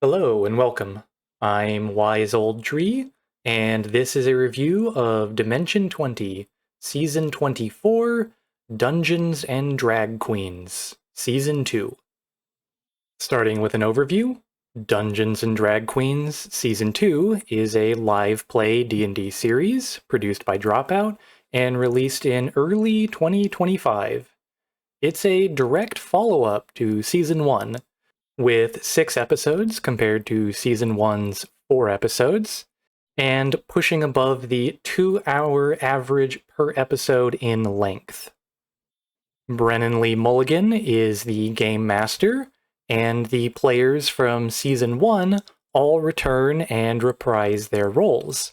Hello and welcome. I'm Wise Old Tree, and this is a review of Dimension 20, Season 24, Dungeons and Drag Queens, Season 2. Starting with an overview, Dungeons and Drag Queens Season 2 is a live play D&D series produced by Dropout and released in early 2025. It's a direct follow-up to Season 1, with 6 episodes compared to Season 1's 4 episodes, and pushing above the 2-hour average per episode in length. Brennan Lee Mulligan is the Game Master, and the players from Season 1 all return and reprise their roles.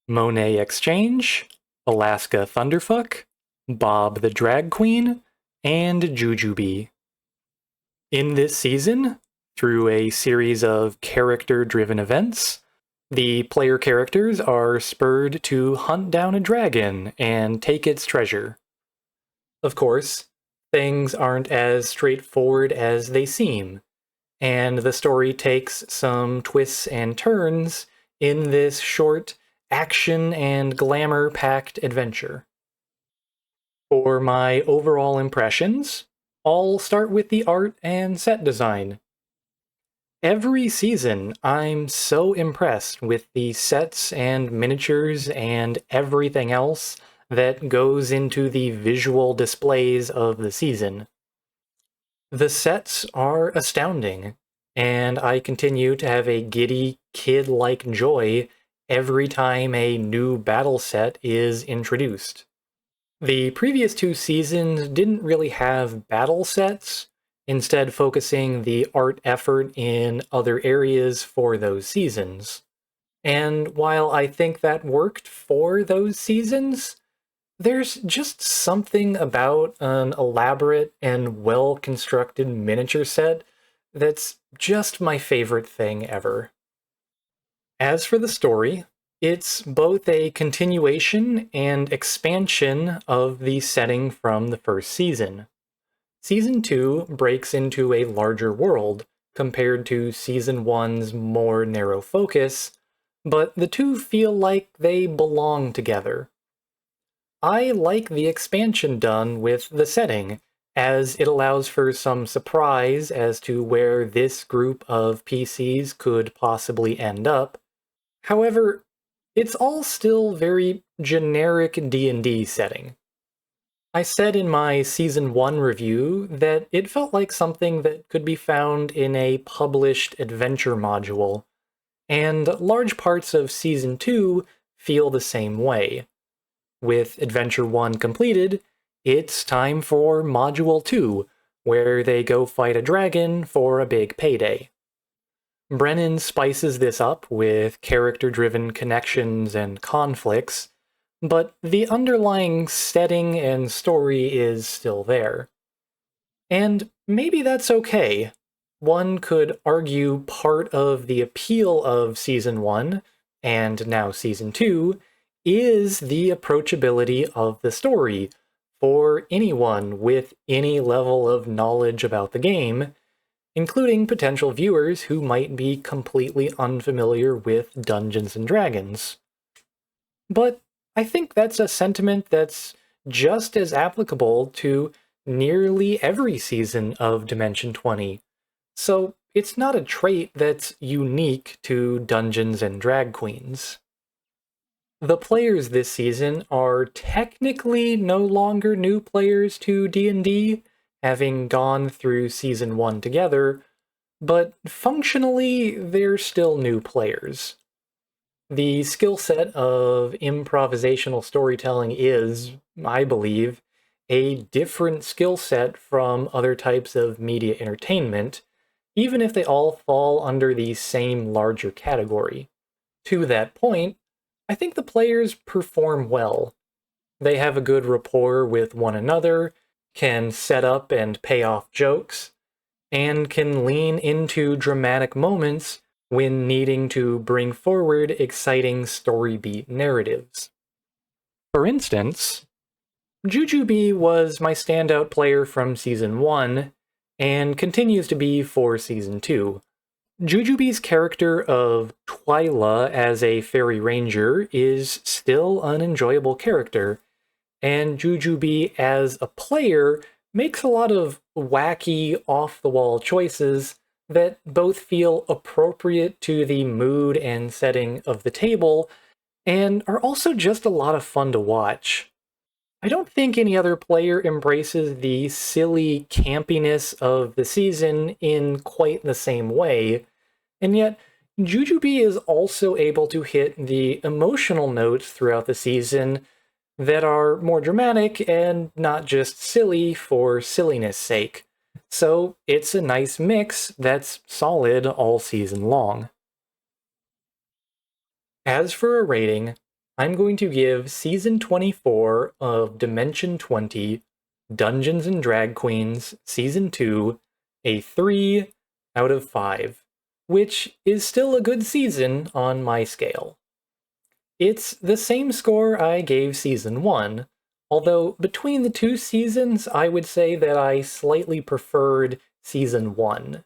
Monet Exchange, Alaska Thunderfuck, Bob the Drag Queen, and Jujubee. In this season, through a series of character-driven events, the player characters are spurred to hunt down a dragon and take its treasure. Of course, things aren't as straightforward as they seem, and the story takes some twists and turns in this short, action and glamour-packed adventure. For my overall impressions, I'll start with the art and set design. Every season, I'm so impressed with the sets and miniatures and everything else that goes into the visual displays of the season. The sets are astounding, and I continue to have a giddy, kid-like joy every time a new battle set is introduced. The previous 2 seasons didn't really have battle sets, instead focusing the art effort in other areas for those seasons. And while I think that worked for those seasons, there's just something about an elaborate and well-constructed miniature set that's just my favorite thing ever. As for the story, it's both a continuation and expansion of the setting from the first season. Season 2 breaks into a larger world compared to Season 1's more narrow focus, but the two feel like they belong together. I like the expansion done with the setting, as it allows for some surprise as to where this group of PCs could possibly end up. However, it's all still very generic D&D setting. I said in my Season 1 review that it felt like something that could be found in a published adventure module, and large parts of Season 2 feel the same way. With Adventure 1 completed, it's time for Module 2, where they go fight a dragon for a big payday. Brennan spices this up with character-driven connections and conflicts, but the underlying setting and story is still there. And maybe that's okay. One could argue part of the appeal of Season 1, and now Season 2, is the approachability of the story for anyone with any level of knowledge about the game, including potential viewers who might be completely unfamiliar with Dungeons and Dragons. But I think that's a sentiment that's just as applicable to nearly every season of Dimension 20, so it's not a trait that's unique to Dungeons and Drag Queens. The players this season are technically no longer new players to D&D, having gone through Season 1 together, but functionally they're still new players. The skill set of improvisational storytelling is, I believe, a different skill set from other types of media entertainment, even if they all fall under the same larger category. To that point, I think the players perform well. They have a good rapport with one another, can set up and pay off jokes, and can lean into dramatic moments when needing to bring forward exciting story beat narratives. For instance, Jujubee was my standout player from Season 1, and continues to be for Season 2. Jujube's character of Twyla as a fairy ranger is still an enjoyable character, and Jujube as a player makes a lot of wacky, off-the-wall choices that both feel appropriate to the mood and setting of the table, and are also just a lot of fun to watch. I don't think any other player embraces the silly campiness of the season in quite the same way, and yet Jujube is also able to hit the emotional notes throughout the season that are more dramatic and not just silly for silliness sake. So it's a nice mix that's solid all season long. As for a rating, I'm going to give Season 24 of Dimension 20 Dungeons and Drag Queens Season 2 a 3 out of 5, which is still a good season on my scale. It's the same score I gave Season 1, although between the two seasons I would say that I slightly preferred Season 1.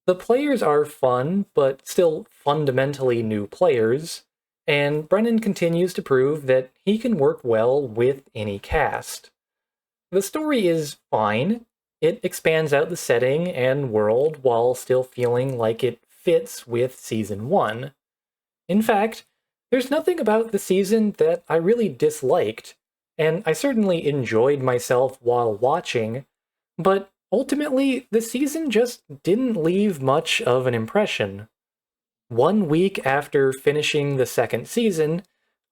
The players are fun, but still fundamentally new players, and Brennan continues to prove that he can work well with any cast. The story is fine. It expands out the setting and world while still feeling like it fits with Season 1. In fact, there's nothing about the season that I really disliked, and I certainly enjoyed myself while watching, but ultimately, the season just didn't leave much of an impression. 1 week after finishing the second season,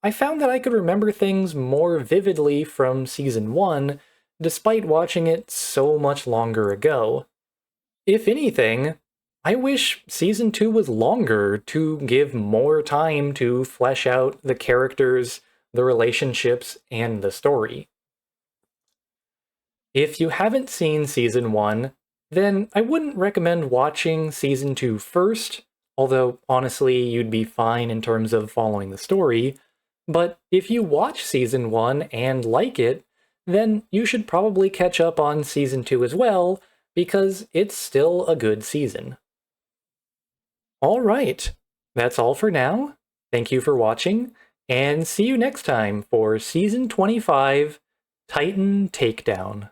I found that I could remember things more vividly from Season 1, despite watching it so much longer ago. If anything, I wish Season 2 was longer to give more time to flesh out the characters, the relationships, and the story. If you haven't seen Season 1, then I wouldn't recommend watching Season 2 first, although honestly you'd be fine in terms of following the story. But if you watch Season 1 and like it, then you should probably catch up on Season 2 as well, because it's still a good season. Alright, that's all for now. Thank you for watching, and see you next time for Season 25, Titan Takedown.